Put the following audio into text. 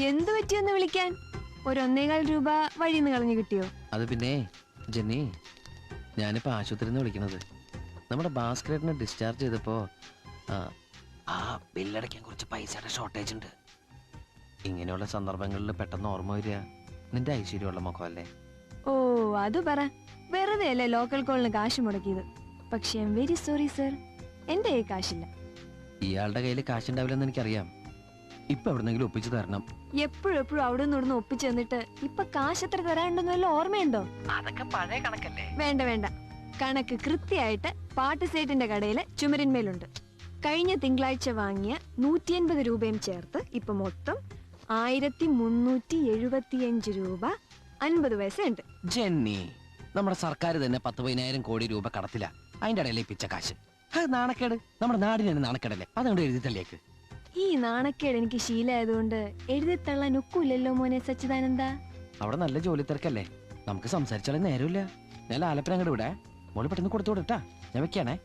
എന്തു പറ്റിയൊന്ന് വിളിക്കാൻ? ഒരു 1.25 രൂപ വഴിന്ന് കളഞ്ഞു കിട്ടിയോ? അത് പിന്നെ ജെന്നി, ഞാനിപ്പോ ആശുപത്രിയിൽ നിന്ന് വിളിക്കണത്. നമ്മുടെ ഭാസ്കരേട്ടനെ ഡിസ്ചാർജ് ചെയ്തപ്പോ ആ ബില്ലടയ്ക്കാൻ കുറച്ച് പൈസയുടെ ഷോർട്ടേജ് ഉണ്ട്. ഇങ്ങനെയുള്ള സന്ദർഭങ്ങളിൽ പെട്ടെന്ന് ഓർമ്മ വരിക നിന്റെ ഐശ്വര്യമുള്ള മുഖമല്ലേ. ഓ അത് പറ. വെറുതെ അല്ലേ ലോക്കൽ കോളിന് കാശ് മുടക്കിയത്. പക്ഷെ I am very sorry sir, എന്റെ കയ്യിൽ കാശില്ല. ഇയാളുടെ കയ്യിൽ കാശുണ്ടാവില്ലെന്ന് എനിക്കറിയാം. ഇപ്പൊ എവിടെന്നെങ്കിലും ഒപ്പിച്ചു തരണം. എപ്പോഴും അവിടെ നിന്ന് ഒപ്പിച്ചു തന്നിട്ട് ഇപ്പൊ കാശ് എത്ര തരാനുണ്ടെന്ന് വല്ല ഓർമ്മയുണ്ടോ? അതൊക്കെ പഴയ കണക്കല്ലേ. വേണ്ട, കണക്ക് കൃത്യമായിട്ട് പാട്ട് സേട്ടിന്റെ കടയില് ചുമരിന്മേലുണ്ട്. കഴിഞ്ഞ തിങ്കളാഴ്ച വാങ്ങിയ 180 രൂപയും ചേർത്ത് ഇപ്പൊ മൊത്തം 1375 രൂപ 50 പൈസ ഉണ്ട്. ജെന്നി, നമ്മുടെ സർക്കാർ തന്നെ 10-15 കോടി രൂപ കടത്തില്ല. അതിന്റെ ഇടയിലെ പിച്ച കാശ്. അത് നാണക്കേട്, നമ്മുടെ നാടിന് തന്നെ നാണക്കേടല്ലേ. അതുകൊണ്ട് എഴുതി തള്ളിയേക്ക്. ഈ നാണക്കേട് എനിക്ക് ശീലമായതുകൊണ്ട് എഴുതി തള്ളാൻ ഒക്കൂലല്ലോ മോനെ സച്ചിദാനന്ദ. അവിടെ നല്ല ജോലി തിരക്കല്ലേ, നമുക്ക് സംസാരിച്ചാലും നേരമില്ല. ഞാൻ ആലപ്പന അങ്ങോട്ട് വിടേ. മോള് പെട്ടെന്ന് കൊടുത്തു വിടട്ടാ, ഞാൻ വെക്കാണേ.